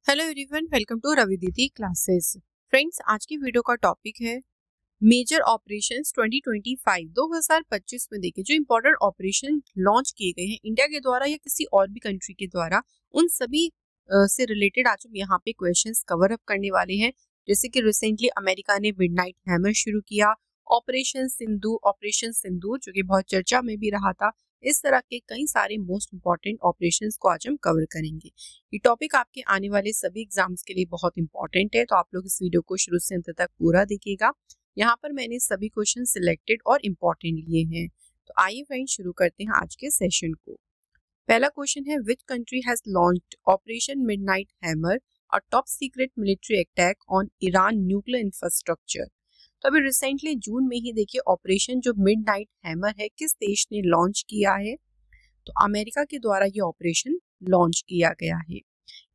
Hello everyone, welcome to Ravi Didi classes. Friends, आज की video का टॉपिक है मेजर ऑपरेशंस 2025 में। देखिए, जो इंपॉर्टेंट ऑपरेशन लॉन्च किए गए हैं इंडिया के द्वारा या किसी और भी कंट्री के द्वारा, उन सभी से रिलेटेड आज हम यहाँ पे क्वेश्चंस कवर अप करने वाले हैं। जैसे कि रिसेंटली अमेरिका ने मिडनाइट हैमर शुरू किया, ऑपरेशन सिंदूर जो कि बहुत चर्चा में भी रहा था। इस तरह के कई सारे मोस्ट इंपॉर्टेंट ऑपरेशंस को आज हम कवर करेंगे। ये टॉपिक आपके आने वाले सभी एग्जाम्स के लिए बहुत इंपॉर्टेंट है, तो आप लोग इस वीडियो को शुरू से अंत तक पूरा देखिएगा। यहाँ पर मैंने सभी क्वेश्चन सिलेक्टेड और इम्पोर्टेंट लिए हैं। तो आइए फ्रेंड्स, शुरू करते हैं आज के सेशन को। पहला क्वेश्चन है, which country has launched operation midnight hammer, a top secret military attack on Iran nuclear infrastructure. तो अभी रिसेंटली जून में ही देखिए ऑपरेशन जो मिडनाइट हैमर है किस देश ने लॉन्च किया है, तो अमेरिका के द्वारा ये ऑपरेशन लॉन्च किया गया है।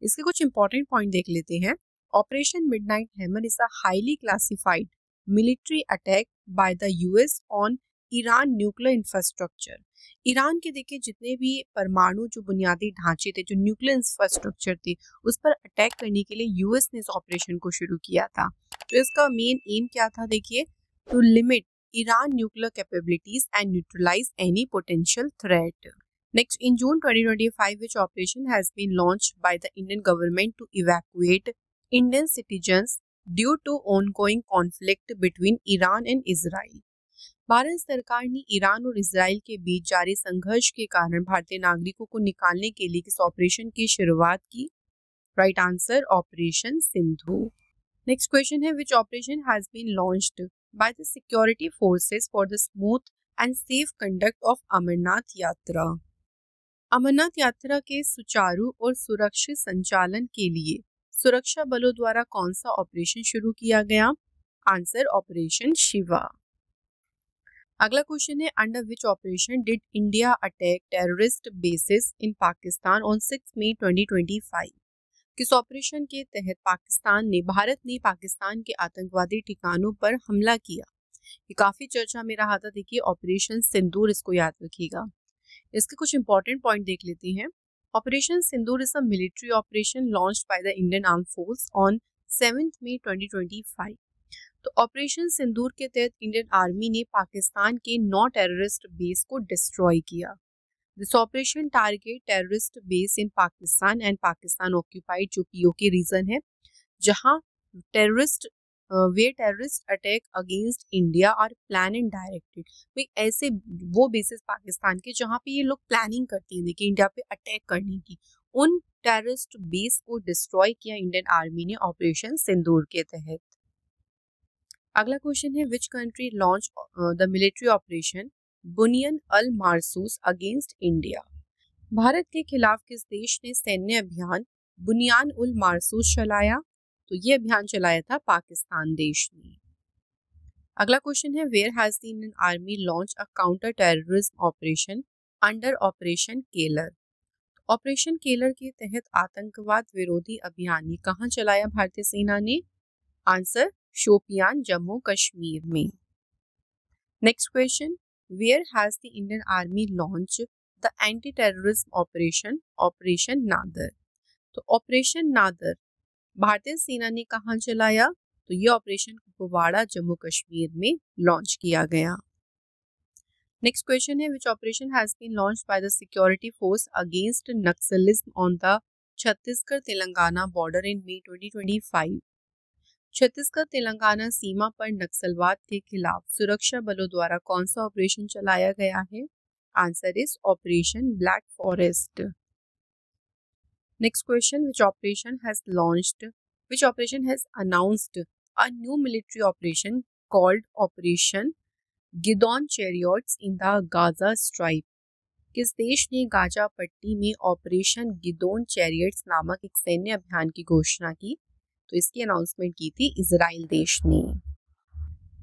इसके कुछ इंपॉर्टेंट पॉइंट देख लेते हैं। Operation midnight hammer is a highly classified military attack by the US on Iran nuclear infrastructure. Iran के देखिए जितने भी परमाणु जो बुनियादी ढांचे थे, जो न्यूक्लियर इंफ्रास्ट्रक्चर थे, उस पर अटैक करने के लिए यूएस ने इस ऑपरेशन को शुरू किया था। तो इसका मेन एम क्या था, देखिए, to limit Iran nuclear capabilities and neutralise any potential threat. Next, in June 2025, which operation has been launched by the Indian government to evacuate Indian citizens due to ongoing conflict between Iran and Israel? Bharat सरकार ने Iran और Israel के बीच जारी संघर्ष के कारण भारतीय नागरिकों को निकालने के लिए किस ऑपरेशन की शुरुआत की? Right answer, operation Sindhu. Next question है, which operation has been launched by the security forces for the smooth and safe conduct of Amarnath Yatra? Amarnath यात्रा के सुचारू और सुरक्षित संचालन के लिए सुरक्षा बलों द्वारा कौन सा ऑपरेशन शुरू किया गया? Answer, operation Shiva. अगला क्वेश्चन है, under which operation did India attack terrorist basis in Pakistan on 6 मई 2025? किस ऑपरेशन के तहत भारत ने पाकिस्तान के आतंकवादी ठिकानों पर हमला किया? ये काफी चर्चा में रहा था। देखिए, ऑपरेशन सिंदूर, इसको याद रखिएगा। इसके कुछ इंपॉर्टेंट पॉइंट देख लेते हैं। Operation Sindoor is a military operation launched by the Indian arm force on 7 मई 2025। तो ऑपरेशन सिंदूर के तहत इंडियन आर्मी ने पाकिस्तान के 9 टेररिस्ट बेस को डिस्ट्रॉय किया। This operation target terrorist base in Pakistan and Pakistan occupied, जो पीओके रीजन है, जहां terrorist attack against India are plan and directed. भाई ऐसे वो बेसिस पाकिस्तान के जहाँ पे ये लोग प्लानिंग करती हैं देखिए इंडिया पे अटैक करने की, उन टेररिस्ट बेस को डिस्ट्रॉय किया इंडियन आर्मी ने ऑपरेशन सिंदूर के तहत। अगला क्वेश्चन है, which country launch the military operation Bunyan al Marsus against India? Bharat के खिलाफ किस देश ने सैन्य अभियान बुनियान उल मारसूस चलाया? तो ये अभियान चलाया था पाकिस्तान देश ने। अगला क्वेश्चन है, where has the Indian army launch a counter terrorism operation under operation Keller? Operation Keller के तहत आतंकवाद विरोधी अभियान ये कहाँ चलाया भारतीय सेना ने? आंसर, शोपियान, जम्मू कश्मीर में। Next question, where has the Indian army launch the anti terrorism operation Nader? तो ऑपरेशन नादर भारतीय सेना ने कहाँ चलाया? तो ये ऑपरेशन कुपवाड़ा, जम्मू कश्मीर में लॉन्च किया गया। नेक्स्ट क्वेश्चन है, which operation has been launched by the security force against Naxalism on the Chhattisgarh Telangana border in May 2025? Chhattisgarh Telangana सीमा पर नक्सलवाद के खिलाफ सुरक्षा बलों द्वारा कौन सा ऑपरेशन चलाया गया है? Answer is operation black forest. Next question, which operation has announced a new military operation called Operation Gidon Chariots in the Gaza Strip? किस देश ने गाजा पट्टी में ऑपरेशन गिदोन चैरियट्स नामक एक सैन्य अभियान की घोषणा की? तो इसकी अनाउंसमेंट की थी इजराइल देश ने।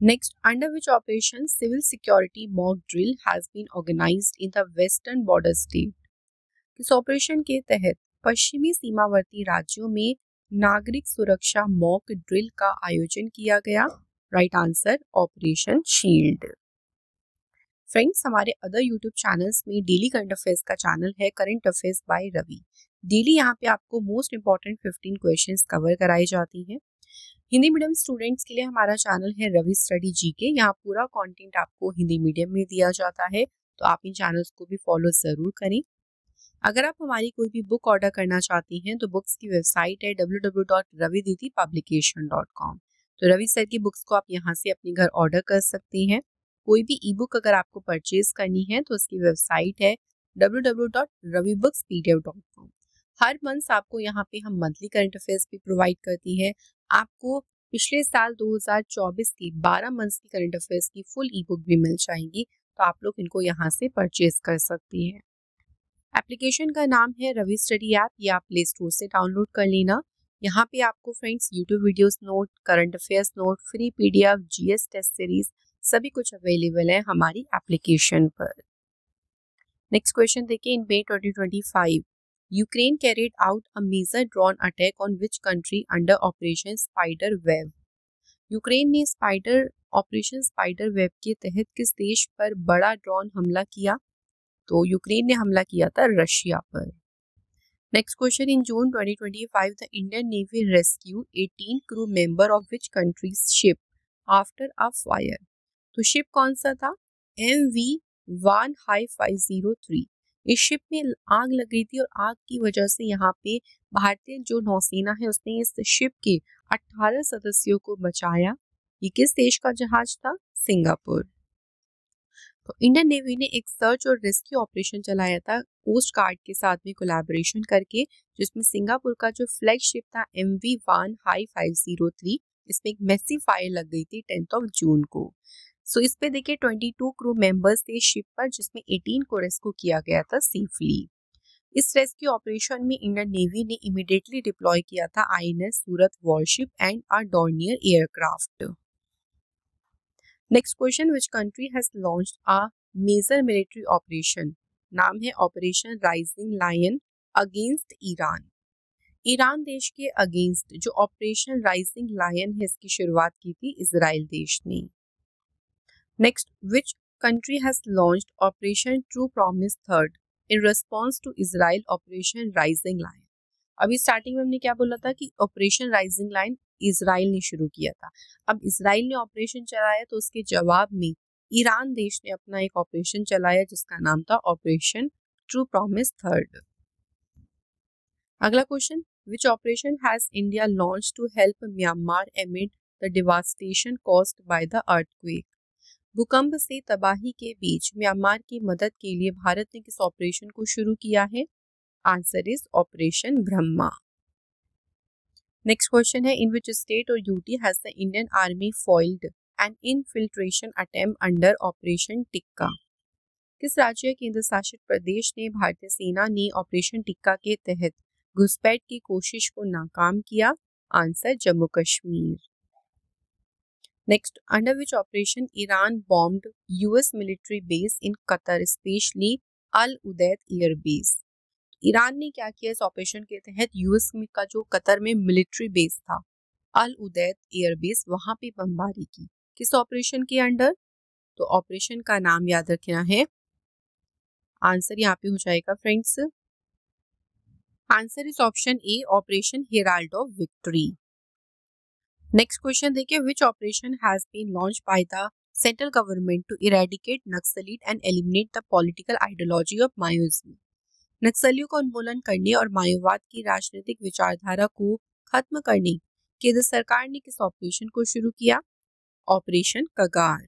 Next, under which operation civil security mock drill has been organised in the western border state? किस ऑपरेशन के तहत पश्चिमी सीमावर्ती राज्यों में नागरिक सुरक्षा मॉक ड्रिल का आयोजन किया गया? Right answer, operation shield. Friends, हमारे अदर यूट्यूब चैनल्स में डेली करंट अफेयर्स का चैनल है current affairs by Ravi. Daily यहाँ पे आपको मोस्ट इम्पॉर्टेंट 15 क्वेश्चंस कवर कराई जाती हैं। हिंदी मीडियम स्टूडेंट्स के लिए हमारा चैनल है रवि स्टडी जीके। यहाँ पूरा कंटेंट आपको हिंदी मीडियम में दिया जाता है, तो आप इन चैनल्स को भी फॉलो ज़रूर करें। अगर आप हमारी कोई भी बुक ऑर्डर करना चाहती हैं तो बुक्स की वेबसाइट है www.raviditipublication.com। तो रवि सर की बुक्स को आप यहाँ से अपने घर ऑर्डर कर सकती हैं। कोई भी ई बुक अगर आपको परचेज करनी है तो उसकी वेबसाइट है www.ravibookspdf.com। हर मंथ आपको यहाँ पे हम मंथली करंट अफेयर्स भी प्रोवाइड करती है। आपको पिछले साल 2024 की 12 मंथ्स की करंट अफेयर्स की फुल ई बुक भी मिल जाएंगी, तो आप लोग इनको यहाँ से परचेज कर सकती हैं। एप्लीकेशन का नाम है रवि स्टडी ऐप, ये आप प्ले स्टोर से डाउनलोड कर लेना। यहाँ पे आपको friends YouTube videos note, current affairs note, free PDF, GS test series सभी कुछ अवेलेबल है हमारी एप्लीकेशन पर। नेक्स्ट क्वेश्चन देखिए, in May 2025 Ukraine carried out a major drone attack on which country under operation spider web. Ukraine ने operation spider web के तहत किस देश पर बड़ा ड्रोन हमला किया? तो यूक्रेन ने हमला किया था रशिया पर। Next question, in June 2025 the Indian navy rescue 18 crew member of which countries ship after a fire. तो शिप कौन सा था? MV-1503। इस शिप में आग लग गई थी और आग की वजह से यहाँ पे भारतीय जो नौसेना है उसने इस शिप के 18 सदस्यों को बचाया। ये किस देश का जहाज था? सिंगापुर। तो इंडियन नेवी ने एक सर्च और रेस्क्यू ऑपरेशन चलाया था कोस्ट गार्ड के साथ में कोलैबोरेशन करके, जिसमें सिंगापुर का जो फ्लैगशिप था MV-1503, इसमें एक मैसिव फायर लग गई थी 10 जून को। सो इस पे देखिए 22 क्रू मेंबर्स थे शिप पर, जिसमें 18 को रेस्क्यू किया गया था सेफली। इस रेस्क्यू ऑपरेशन में इंडियन नेवी ने इमीडिएटली डिप्लॉय किया था INS Surat warship and a Dornier aircraft. Next question, which country has launched a major military operation? नाम है operation rising lion against Iran. Iran देश के अगेंस्ट जो ऑपरेशन राइजिंग लायन है इसकी शुरुआत की थी इजराइल देश ने। Next, which country has launched operation true promise third in response to Israel operation rising lion. अभी स्टार्टिंग में हमने क्या बोला था कि ऑपरेशन राइजिंग लायन इजराइल ने शुरू किया था। अब इजराइल ने ऑपरेशन चलाया तो उसके जवाब में ईरान देश ने अपना एक ऑपरेशन चलाया जिसका नाम था ऑपरेशन ट्रू प्रॉमिस थर्ड। अगला question, which operation has India launch to help Myanmar amid the devastation caused by the earthquake. भूकंप से तबाही के बीच म्यांमार की मदद के लिए भारत ने किस ऑपरेशन को शुरू किया है? Answer is operation Brahma. Next question है, इन विच स्टेट और UT has the Indian army foiled an infiltration attempt under operation Tikka. किस राज्य केंद्र शासित प्रदेश ने भारतीय सेना ने ऑपरेशन टिक्का के तहत घुसपैठ की कोशिश को नाकाम किया? Answer Jammu Kashmir. Next, under which operation Iran bombed US military base in Qatar specially Al Udeid air base. Iran ने क्या किया इस ऑपरेशन के तहत? यूएस का जो कतर में मिलिट्री बेस था अल उदैद एयर बेस, वहां पे बमबारी की। किस ऑपरेशन के अंडर? तो ऑपरेशन का नाम याद रखना है। आंसर यहाँ पे हो जाएगा friends, answer is option A, operation Herald of Victory. Next question देखिए, which operation has been launched by the central government to eradicate Naxalite and eliminate the political ideology of Maoism. नक्सलियों का उन्मूलन करने और माओवाद की राजनीतिक विचारधारा को खत्म करने केंद्र सरकार ने किस ऑपरेशन को शुरू किया? Operation Kagar.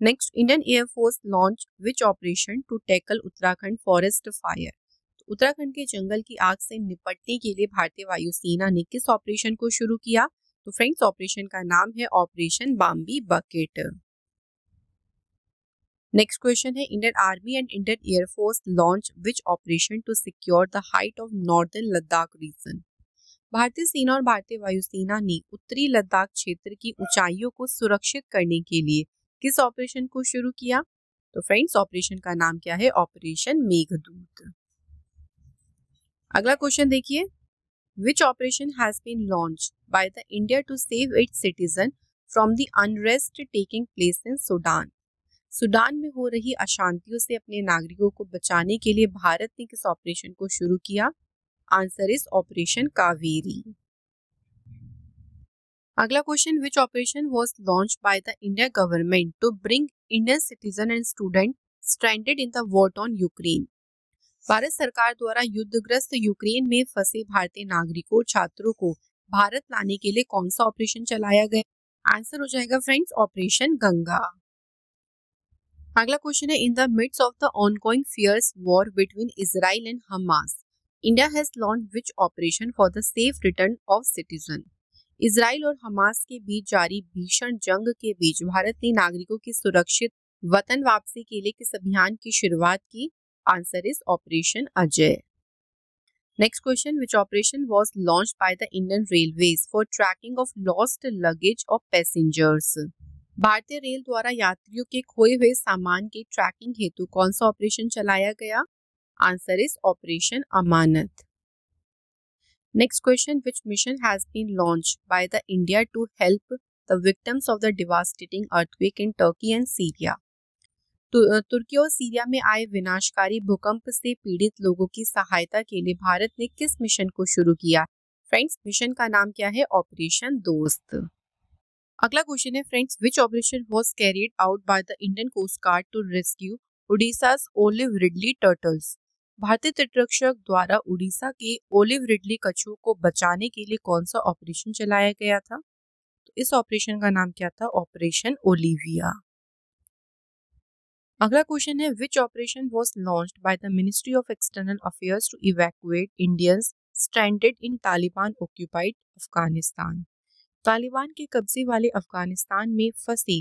Next, Indian air force launch which operation to tackle Uttarakhand forest fire. Uttarakhand के जंगल की आग से निपटने के लिए भारतीय वायुसेना ने किस ऑपरेशन को शुरू किया? तो फ्रेंड्स ऑपरेशन का नाम है operation Bambi Bucket. Next question है, Indian army and Indian air force launch which operation to secure the height of northern Ladakh region. भारतीय सेना और भारतीय वायुसेना ने उत्तरी लद्दाख क्षेत्र की ऊंचाइयों को सुरक्षित करने के लिए किस ऑपरेशन को शुरू किया? तो फ्रेंड्स ऑपरेशन का नाम क्या है? ऑपरेशन मेघदूत। अगला क्वेश्चन देखिए, which operation has been launched by the India to save its citizen from the unrest taking place in Sudan. Sudan में हो रही अशांतियों से अपने नागरिकों को बचाने के लिए भारत ने किस ऑपरेशन को शुरू किया? Answer is operation Kaveri. अगला question, which operation was launched by the India government to bring Indian citizen and student stranded in the war on Ukraine? Bharat सरकार द्वारा युद्धग्रस्त यूक्रेन में फंसे भारतीय नागरिकों और छात्रों को भारत लाने के लिए कौन सा ऑपरेशन चलाया गया? आंसर हो जाएगा फ्रेंड्स ऑपरेशन गंगा। अगला क्वेश्चन है, in the mids of the ongoing fierce war between Israel and Hamas, India has launched which operation for the safe return of citizen? Israel और हमास के बीच जारी भीषण जंग के बीच भारत ने नागरिकों की सुरक्षित वतन वापसी के लिए किस अभियान की शुरुआत की? Answer is operation Ajay. Next question, which operation was launched by the Indian railways for tracking of lost luggage of passengers? भारतीय रेल द्वारा यात्रियों के खोए हुए सामान के ट्रैकिंग हेतु कौन सा ऑपरेशन चलाया गया? Answer is operation Amanat. Next question, which mission has been launched by the India to help the victims of the devastating earthquake in Turkey and Syria? तुर्की और सीरिया में आए विनाशकारी भूकंप से पीड़ित लोगों की सहायता के लिए भारत ने किस मिशन को शुरू किया? फ्रेंड्स, मिशन का नाम क्या है? ऑपरेशन दोस्त। अगला क्वेश्चन है friends, which operation was carried out by the Indian coast guard to rescue Orissa's olive ridley turtles? भारतीय तटरक्षक द्वारा उड़ीसा के ओलिव रिडली कछुओं को बचाने के लिए कौन सा ऑपरेशन चलाया गया था? तो इस ऑपरेशन का नाम क्या था? Operation Olivia. अगला क्वेश्चन है, which operation was launched by the ministry of external affairs to evacuate Indians stranded in Taliban occupied Afghanistan? Taliban के कब्जे वाले अफगानिस्तान में फंसे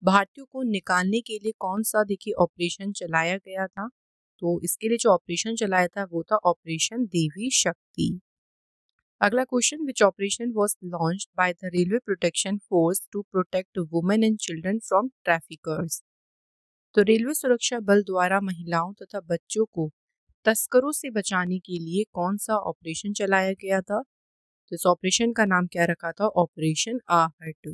भारतीयों को निकालने के लिए कौन सा देखिए ऑपरेशन चलाया गया था? तो इसके लिए जो ऑपरेशन चलाया था वो था ऑपरेशन देवी शक्ति। अगला question, which operation was launched by the railway protection force to protect women and children from traffickers? तो रेलवे सुरक्षा बल द्वारा महिलाओं तथा बच्चों को तस्करों से बचाने के लिए कौन सा ऑपरेशन चलाया गया था? तो इस ऑपरेशन का नाम क्या रखा था? ऑपरेशन आहट।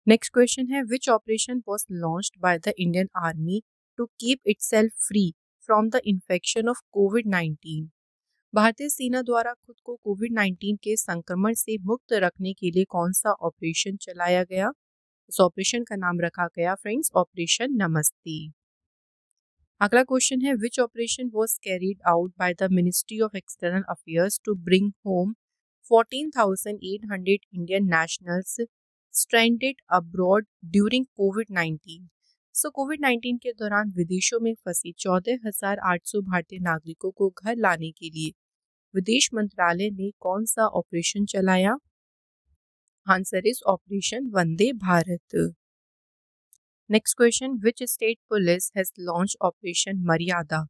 नेक्स्ट क्वेश्चन है, which operation was launched by the Indian army to keep itself free from the infection of कोविड-19? भारतीय सेना द्वारा खुद को कोविड-19 के संक्रमण से मुक्त रखने के लिए कौन सा ऑपरेशन चलाया गया? इस ऑपरेशन का नाम रखा गया फ्रेंड्स ऑपरेशन नमस्ते। अगला क्वेश्चन है, which operation was carried out by the ministry of external affairs to bring home 14,800 Indian nationals stranded abroad during कोविड-19? सो कोविड-19 के दौरान विदेशों में फंसी 14,800 भारतीय नागरिकों को घर लाने के लिए विदेश मंत्रालय ने कौन सा ऑपरेशन चलाया? Answer is operation Vande Bharat. Next question, which state police has launch operation Maryada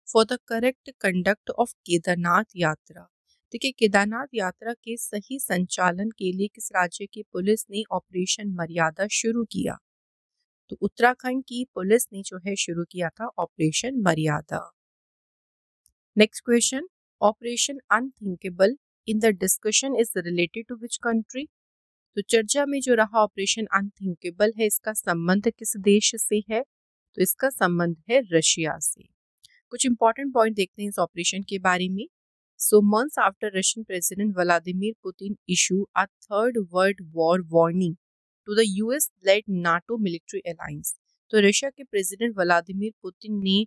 for the correct conduct of Kedarnath Yatra? देखिए, केदारनाथ यात्रा के सही संचालन के लिए किस राज्य की पुलिस ने ऑपरेशन मर्यादा शुरू किया? तो उत्तराखंड की पुलिस ने जो है शुरू किया था operation Maryada. Next question, operation unthinkable in the discussion is related to which country? तो चर्चा में जो रहा ऑपरेशन अनथिंकेबल है, इसका संबंध किस देश से है? तो इसका संबंध है रशिया से। कुछ इंपॉर्टेंट पॉइंट देखते हैं इस ऑपरेशन के बारे में। So months after Russian president Vladimir Putin issue a third world war warning to the US led NATO military alliance, तो रशिया के प्रेसिडेंट व्लादिमीर पुतिन ने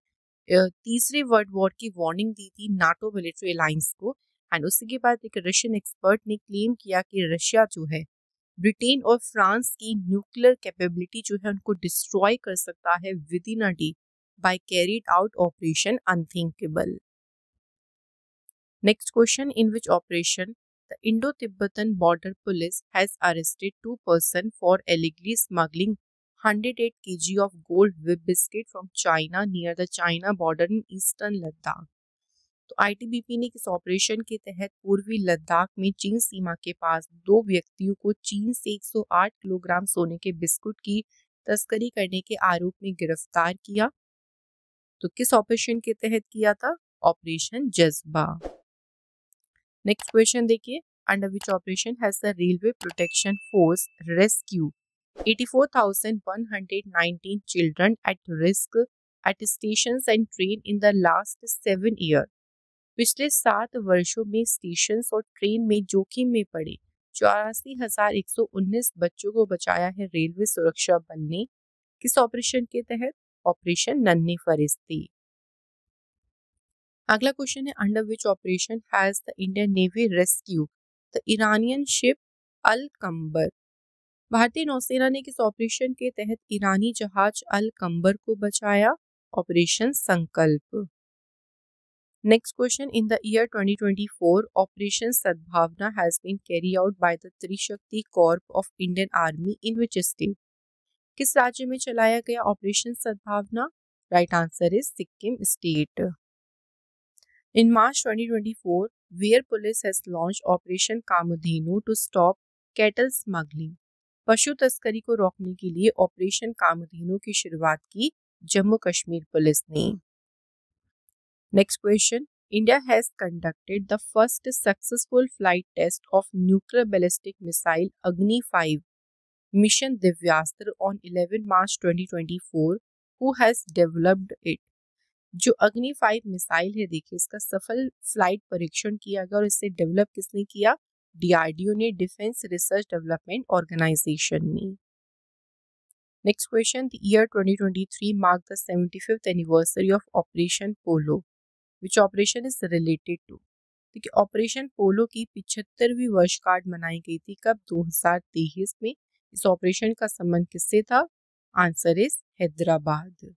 तीसरे वर्ल्ड वॉर की वार्निंग दी थी नाटो मिलिट्री अलायंस को। एंड उसी के बाद एक रशियन एक्सपर्ट ने क्लेम किया कि रशिया जो है ब्रिटेन और फ्रांस की न्यूक्लियर कैपेबिलिटी जो है उनको डिस्ट्रॉय कर सकता है within a day by carried out operation unthinkable. Next question, in which operation the Indo-Tibetan border police has arrested 2 persons for illegally smuggling 108 kg of gold whip biscuit from China near the China border in eastern Ladakh। तो ITBP ने इस operation के तहत पूर्वी लद्दाख में चीन सीमा के पास 2 व्यक्तियों को चीन से 108 किलोग्राम सोने के बिस्कुट की तस्करी करने के आरोप में गिरफ्तार किया। तो किस ऑपरेशन के तहत किया था? ऑपरेशन जज्बा। नेक्स्ट क्वेश्चन देखिए, under which operation has the railway protection force rescue 84,119 children at risk at stations and train in the last 7 years. पिछले 7 वर्षों में स्टेशन और ट्रेन में जोखिम में पड़े 84,119 बच्चों को बचाया है रेलवे सुरक्षा बल ने। किस ऑपरेशन के तहत? ऑपरेशन नन्हे फरिश्ते। अगला क्वेश्चन है, under which operation has the Indian navy rescue the Iranian ship Al Kambar? भारतीय नौसेना ने किस ऑपरेशन के तहत ईरानी जहाज अल कंबर को बचाया? Operation Sankalp. Next question, in the year 2024 operation Sadbhavana has been carry out by the Trishakti corp of Indian army in which state? किस राज्य में चलाया गया operation Sadbhavana? Right answer is Sikkim state. In March 2024, where police has launched Operation Kamadhenu to stop cattle smuggling. पशु तस्करी को रोकने के लिए ऑपरेशन कामधेनु की शुरुआत की जम्मू कश्मीर पुलिस ने। Next question, India has conducted the first successful flight test of nuclear ballistic missile Agni 5 mission Divyastra on 11 March 2024. Who has developed it? जो अग्नि 5 मिसाइल है, देखिए इसका सफल फ्लाइट परीक्षण किया गया और इसे डेवलप किसने किया? डीआरडीओ ने, डिफेंस रिसर्च डेवलपमेंट ऑर्गेनाइजेशन ने। Next question, the year 2023 mark the 75th anniversary of operation polo. Which operation is related to? देखिए ऑपरेशन पोलो की 75वीं वर्षगांठ मनाई गई थी कब? 2023 में। इस ऑपरेशन का संबंध किससे था? Answer is Hyderabad.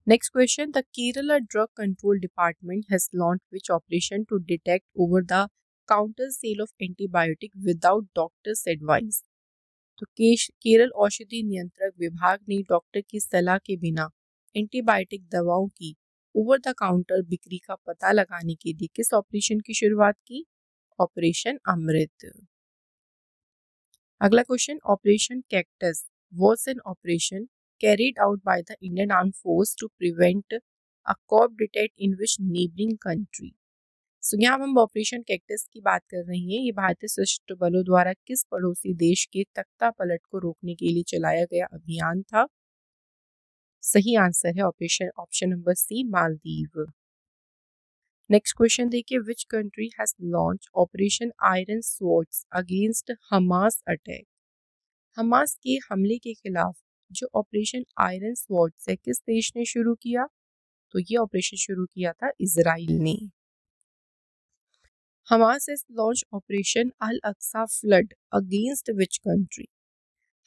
Next question, the Kerala Drug Control Department has launched which operation to detect over the counter sale of antibiotic without doctor's advice? तो केरल औषधि नियंत्रक विभाग ने डॉक्टर की सलाह के बिना एंटीबायोटिक दवाओं की ओवर द काउंटर बिक्री का पता लगाने के लिए किस ऑपरेशन की शुरुआत की? ऑपरेशन अमृत। अगला question, operation cactus was an operation carried out by the Indian Armed Force to prevent a coup d'etat in which neighboring country. So, यहाँ हम ऑपरेशन कैक्टस की बात कर रहे हैं। ये भारतीय सशस्त्र बलों द्वारा किस पड़ोसी देश के तख्ता पलट को रोकने के लिए चलाया गया अभियान था? सही आंसर है option number C, Maldives. Next question देखिए, which country has launch operation iron swords against Hamas attack? Hamas के हमले के खिलाफ जो ऑपरेशन आयरन स्वॉर्ड्स है किस देश ने शुरू किया? तो ये ऑपरेशन शुरू किया था इजराइल ने। Hamas has launch operation Al Aqsa flood against which country?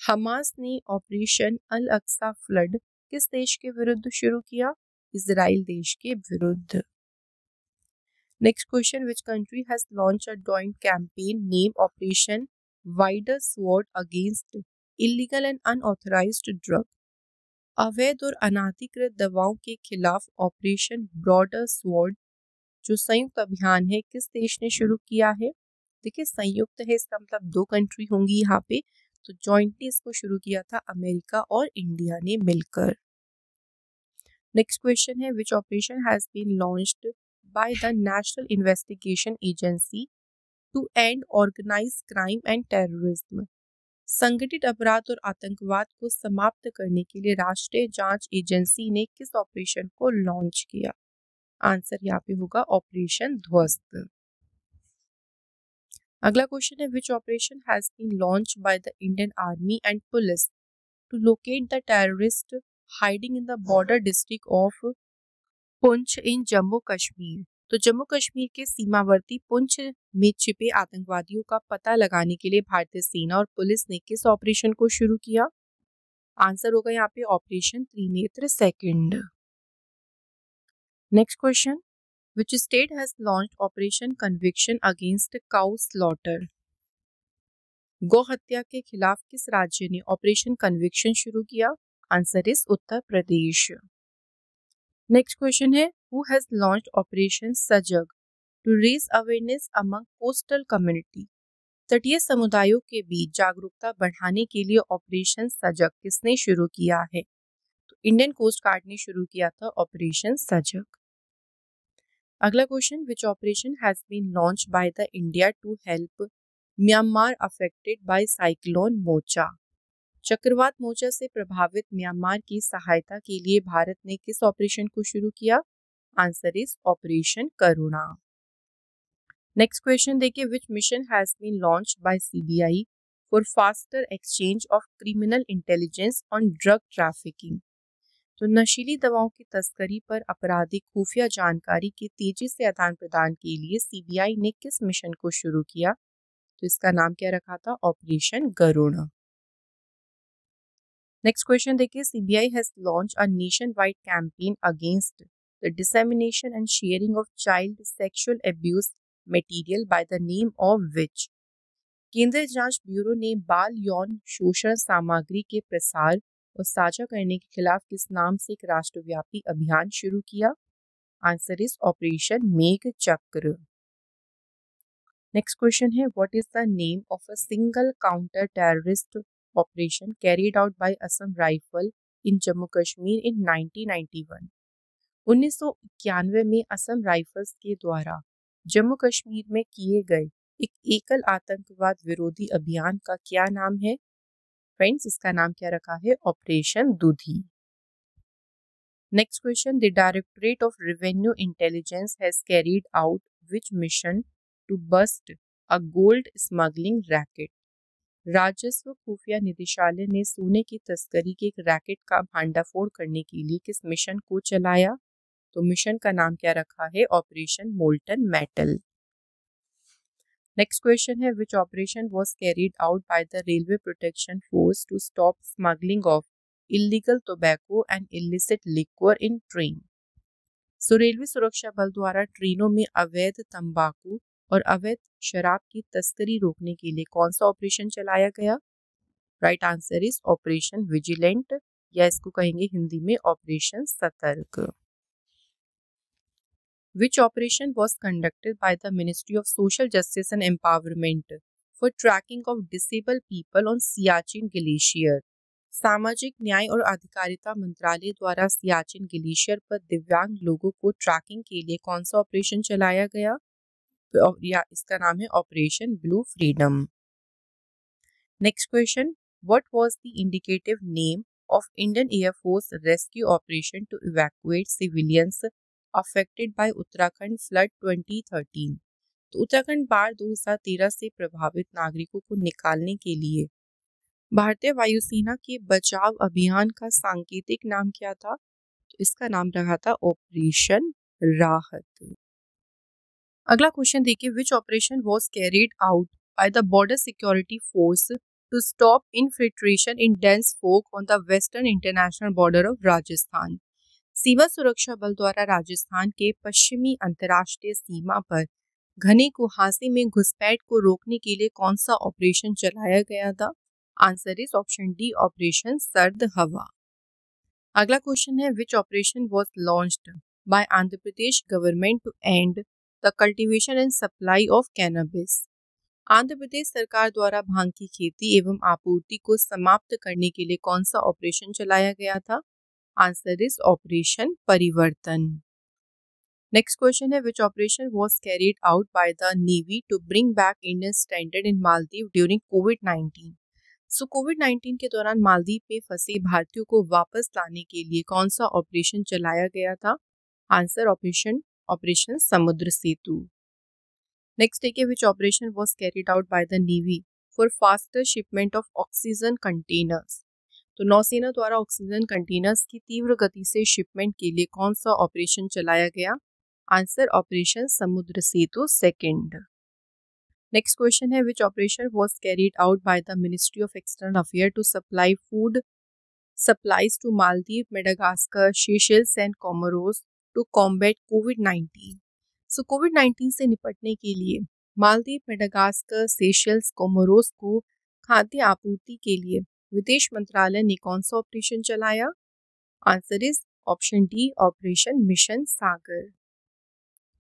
Hamas ने ऑपरेशन अल अक्सा फ्लड किस देश के विरुद्ध शुरू किया? इजराइल देश के विरुद्ध। Next question, which country has launch a joint campaign name operation wider sword against illegal and unauthorised drug? अवैध और अनाधिकृत दवाओं के खिलाफ ऑपरेशन ब्रॉडर स्वॉर्ड जो संयुक्त अभियान है किस देश ने शुरू किया है? देखिए संयुक्त है, इसका मतलब 2 कंट्री होंगी यहाँ पे, तो जॉइंटली इसको शुरू किया था अमेरिका और इंडिया ने मिलकर। नेक्स्ट क्वेश्चन है, which operation has been launched by the national investigation agency to end organised crime and terrorism? संगठित अपराध और आतंकवाद को समाप्त करने के लिए राष्ट्रीय जांच एजेंसी ने किस ऑपरेशन को लॉन्च किया? आंसर यहाँ पे होगा ऑपरेशन ध्वस्त। अगला क्वेश्चन है, which operation has been launch by the Indian army and police to locate the terrorist hiding in the border district of Poonch in Jammu Kashmir? तो जम्मू कश्मीर के सीमावर्ती पुंछ में छिपे आतंकवादियों का पता लगाने के लिए भारतीय सेना और पुलिस ने किस ऑपरेशन को शुरू किया? आंसर होगा यहाँ पे operation Trinetra second. Next question, which state has launched operation conviction against cow slaughter? गौ हत्या के खिलाफ किस राज्य ने ऑपरेशन कन्विक्शन शुरू किया? Answer is Uttar Pradesh. Next question है, who has launched operation Sajag to raise awareness among coastal community? तटीय समुदायों के बीच जागरूकता बढ़ाने के लिए ऑपरेशन सजग किसने शुरू किया है? तो इंडियन कोस्ट गार्ड ने शुरू किया था ऑपरेशन सजग। अगला question, which operation has been launched by the India to help Myanmar affected by cyclone Mocha? चक्रवात मोर्चा से प्रभावित म्यांमार की सहायता के लिए भारत ने किस ऑपरेशन को शुरू किया? Answer is operation Karuna. Next question देखिए, which mission has been launched by CBI for faster exchange of criminal intelligence on drug trafficking. तो नशीली दवाओं की तस्करी पर आपराधिक खुफिया जानकारी के तेजी से आदान प्रदान के लिए सीबीआई ने किस मिशन को शुरू किया? तो इसका नाम क्या रखा था? ऑपरेशन गरुड़। नेक्स्ट क्वेश्चन देखिए, CBI has launch a nation wide campaign against the dissemination and sharing of child sexual abuse material by the name of which. केंद्रीय जांच ब्यूरो ने बाल यौन शोषण सामग्री के प्रसार और साझा करने के खिलाफ किस नाम से एक राष्ट्रव्यापी अभियान शुरू किया? Answer is operation Megh Chakra. Next question है, what is the name of a single counter terrorist operation carried out by Assam rifle in Jammu Kashmir in 1991। 1991 में असम राइफल्स के द्वारा जम्मू कश्मीर में किए गए एक एकल आतंकवाद विरोधी अभियान का क्या नाम है? फ्रेंड्स, इसका नाम क्या रखा है? Operation Doodhi. Next question, the directorate of revenue intelligence has carried out which mission to bust a gold smuggling racket. राजस्व खुफिया निदेशालय ने सोने की तस्करी के एक रैकेट का भांडाफोड़ करने के लिए किस मिशन को चलाया? तो मिशन का नाम क्या रखा है? Operation molten metal. Next question है, which operation was carried out by the railway protection force to stop smuggling of illegal tobacco and illicit liquor in train. So railway सुरक्षा बल द्वारा ट्रेनों में अवैध तंबाकू और अवैध शराब की तस्करी रोकने के लिए कौन सा ऑपरेशन चलाया गया? Right answer is operation vigilant, या इसको कहेंगे हिंदी में ऑपरेशन सतर्क। Which operation was conducted by the Ministry of Social Justice and Empowerment for tracking of disabled people on Siachen glacier? सामाजिक न्याय और अधिकारिता मंत्रालय द्वारा सियाचिन ग्लेशियर पर दिव्यांग लोगों को ट्रैकिंग के लिए कौन सा ऑपरेशन चलाया गया? या इसका नाम है operation blue freedom. Next question, what was the indicative name of Indian air force rescue operation to evacuate civilians affected by Uttarakhand flood 2013? तो उत्तराखंड बाढ़ 2013 से प्रभावित नागरिकों को निकालने के लिए भारतीय वायुसेना के बचाव अभियान का सांकेतिक नाम क्या था? तो इसका नाम रहा था ऑपरेशन राहत। अगला क्वेश्चन देखिए, which operation was carried out by the border security force to stop infiltration in dense fog on the western international border of Rajasthan. सीमा सुरक्षा बल द्वारा राजस्थान के पश्चिमी अंतर्राष्ट्रीय सीमा पर घने कुहासे में घुसपैठ को रोकने के लिए कौन सा ऑपरेशन चलाया गया था? Answer is option D, operation Sard Hawa. अगला क्वेश्चन है, which operation was launched by Andhra Pradesh government to end the cultivation and supply of cannabis. Andhra Pradesh सरकार द्वारा भांग की खेती एवं आपूर्ति को समाप्त करने के लिए कौन सा ऑपरेशन चलाया गया था? आंसर इज ऑपरेशन परिवर्तन। नेक्स्ट क्वेश्चन है, which operation was carried out by the navy to bring back Indian standard in Maldives during कोविड-19। सो कोविड-19 के दौरान मालदीव में फंसे भारतीयों को वापस लाने के लिए कौन सा ऑपरेशन चलाया गया था? आंसर ऑपरेशन समुद्र सेतु। नेक्स्ट देखिए, which operation was carried out by the navy for faster shipment of oxygen containers. तो नौसेना द्वारा ऑक्सीजन कंटेनर्स की तीव्र गति से शिपमेंट के लिए कौन सा ऑपरेशन चलाया गया? आंसर ऑपरेशन समुद्र सेतु सेकंड। नेक्स्ट क्वेश्चन है, which operation was carried out by the ministry of external affair to supply food supplies to Maldives, Madagascar, Seychelles and Comoros to combat कोविड-19। सो कोविड-19 से निपटने के लिए मालदीव, मेडागास्कर, सेशेल्स, कोमोरोस को खाद्य आपूर्ति के लिए विदेश मंत्रालय ने कौन सा ऑपरेशन चलाया? Answer is option D, operation mission Sagar.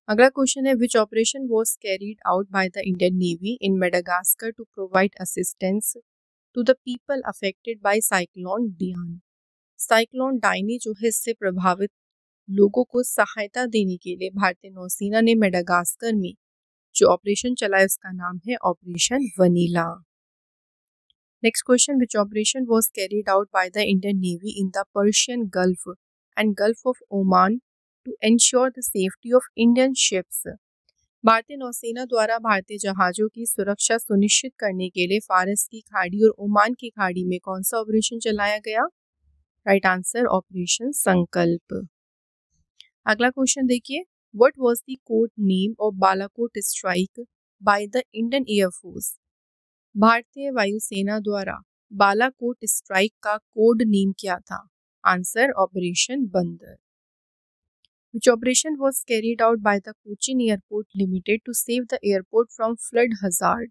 अगला क्वेश्चन है, which operation was carried out by the Indian navy in Madagascar to provide assistance to the people affected by cyclone Diane. Cyclone Diane जो है इससे प्रभावित लोगों को सहायता देने के लिए भारतीय नौसेना ने मेडागास्कर में जो ऑपरेशन चलाया उसका नाम है operation vanilla. Next question, which operation was carried out by the Indian navy in the Persian gulf and gulf of Oman to ensure the safety of Indian ships. भारतीय नौसेना द्वारा भारतीय जहाजों की सुरक्षा सुनिश्चित करने के लिए फारस की खाड़ी और ओमान की खाड़ी में कौन सा ऑपरेशन चलाया गया? राइट आंसर ऑपरेशन संकल्प। अगला क्वेश्चन देखिए, what was the code name of Balakot strike bye the Indian air force? भारतीय वायुसेना द्वारा बालाकोट स्ट्राइक का कोड नेम क्या था? आंसर ऑपरेशन बंदर। Which operation was carried out by the Cochin Airport Limited to save the airport from flood hazard?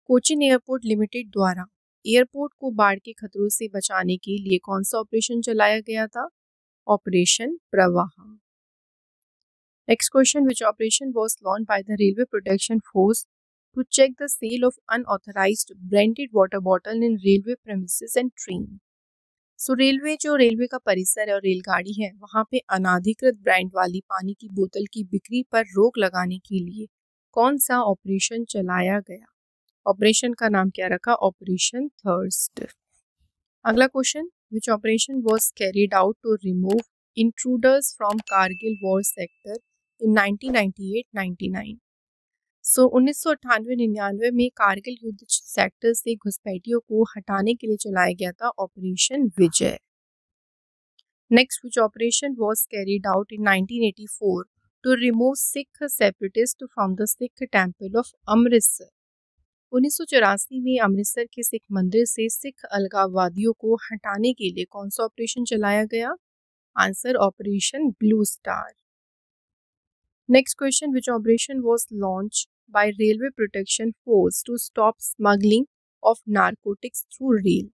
Cochin airport limited द्वारा airport को बाढ़ के खतरों से बचाने के लिए कौन सा ऑपरेशन चलाया गया था? Operation Pravah. Next question, which operation was launched by the railway protection force to check the sale of unauthorised branded water bottle in railway premises and train? So railway का परिसर है और रेलगाड़ी है, वहाँ पे अनाधिकृत ब्रांड वाली पानी की बोतल की बिक्री पर रोक लगाने के लिए कौन सा ऑपरेशन चलाया गया? ऑपरेशन का नाम क्या रखा? Operation thirst. अगला question, which operation was carried out to remove intruders from Kargil war sector in 1998-99? So 1998-99 में कारगिल युद्ध सेक्टर से घुसपैठियों को हटाने के लिए चलाया गया था operation Vijay. Next, which operation was carried out in 1984 to remove Sikh separatist from the Sikh temple of Amritsar? 1984 में अमृतसर के सिख मंदिर से सिख अलगाववादियों को हटाने के लिए कौन सा ऑपरेशन चलाया गया? Answer operation blue star. Next question, which operation was launched by Railway Protection Force to stop smuggling of narcotics through rail?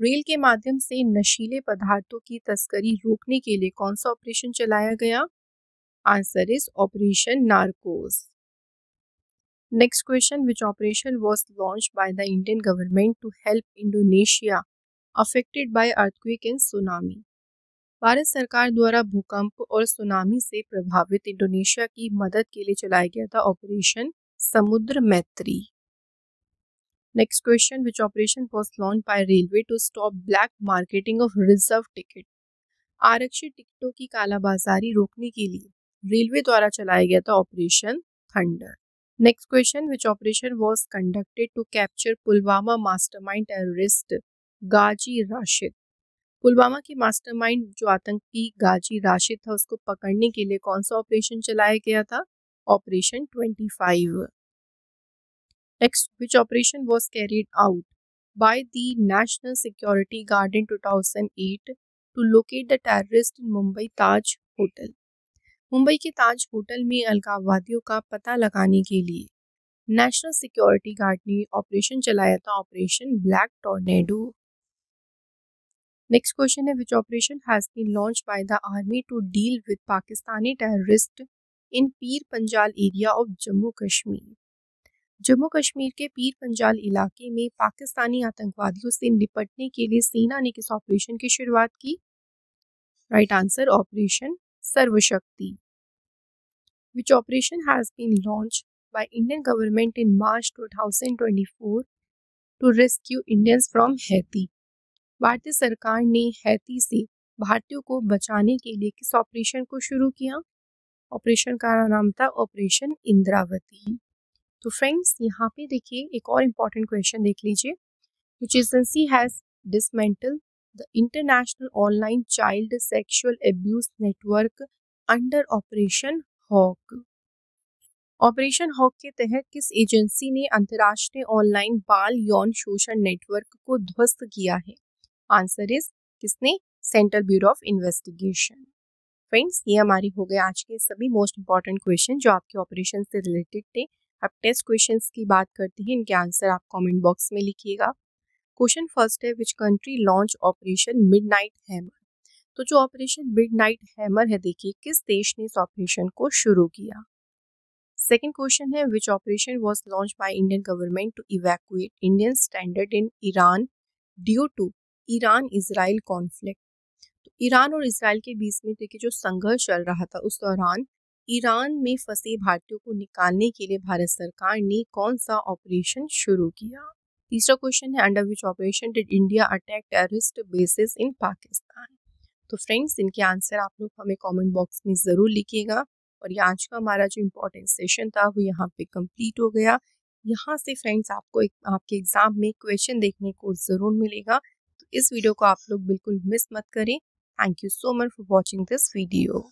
Rail के माध्यम से नशीले पदार्थों की तस्करी रोकने के लिए कौन सा ऑपरेशन चलाया गया? Answer is operation narcos. Next question, which operation was launched by the Indian government to help Indonesia affected by earthquake and tsunami? भारत सरकार द्वारा भूकंप और सुनामी से प्रभावित इंडोनेशिया की मदद के लिए चलाया गया था operation Samudra Maitri. Next question, which operation was launched by railway to stop black marketing of reserve ticket? आरक्षित टिकटों की कालाबाजारी रोकने के लिए रेलवे द्वारा चलाया गया था operation thunder. Next question, which operation was conducted to capture Pulwama mastermind terrorist Ghazi Rashid? Pulwama के मास्टरमाइंड जो आतंकी गाजी राशिद था, उसको पकड़ने के लिए कौन सा ऑपरेशन चलाया गया था? Operation 25। Next, which operation was carried out by the national security guard in 2008 to locate the terrorist in Mumbai Taj hotel? Mumbai के ताज होटल में अलगाववादियों का पता लगाने के लिए नेशनल सिक्योरिटी गार्ड ने ऑपरेशन चलाया था operation black tornado. Next question है, which operation has been launched by the army to deal with Pakistani terrorist in Pir Panjal area of Jammu Kashmir? Jammu Kashmir के पीर पंजाल इलाके में पाकिस्तानी आतंकवादियों से निपटने के लिए सेना ने किस ऑपरेशन की शुरुआत की? Right answer operation Sarvashakti. Which operation has been launched by Indian government in March 2024 to rescue Indians from Haiti? भारतीय सरकार ने हैती से भारतीयों को बचाने के लिए किस ऑपरेशन को शुरू किया? ऑपरेशन का नाम था ऑपरेशन इंद्रावती। तो फ्रेंड्स, यहाँ पे देखिए एक और इम्पॉर्टेंट क्वेश्चन देख लीजिए, which agency has dismantle the international online child sexual abuse network under operation hawk? Operation hawk के तहत किस एजेंसी ने अंतर्राष्ट्रीय ऑनलाइन बाल यौन शोषण नेटवर्क को ध्वस्त किया है? आंसर इज किसने? Central bureau of investigation. Friends, ये हमारी हो गए आज के सभी मोस्ट इंपॉर्टेंट क्वेश्चन जो आपके ऑपरेशन से रिलेटेड थे। अब टेस्ट क्वेश्चंस की बात करते हैं, इनके आंसर आप कमेंट बॉक्स में लिखिएगा। क्वेश्चन फर्स्ट है, which country launch operation midnight hammer? तो जो ऑपरेशन मिडनाइट हैमर है, देखिए किस देश ने इस ऑपरेशन को शुरू किया। सेकेंड क्वेश्चन है, which operation was launch by Indian government to evacuate Indian standard in Iran due to Iran Israel conflict? तो ईरान और इजराइल के बीच में देखिए जो संघर्ष चल रहा था, उस दौरान ईरान में फंसे भारतीयों को निकालने के लिए भारत सरकार ने कौन सा ऑपरेशन शुरू किया? तीसरा क्वेश्चन है under which operation did India attack terrorist basis in Pakistan. तो फ्रेंड्स इनके आंसर आप लोग हमें कमेंट बॉक्स में ज़रूर लिखिएगा। और ये आज का हमारा जो इम्पोर्टेंट सेशन था वो यहाँ पे कंप्लीट हो गया। यहाँ से फ्रेंड्स आपको आपके एग्जाम में क्वेश्चन देखने को ज़रूर मिलेगा, तो इस वीडियो को आप लोग बिल्कुल मिस मत करें। Thank you so much for watching this video.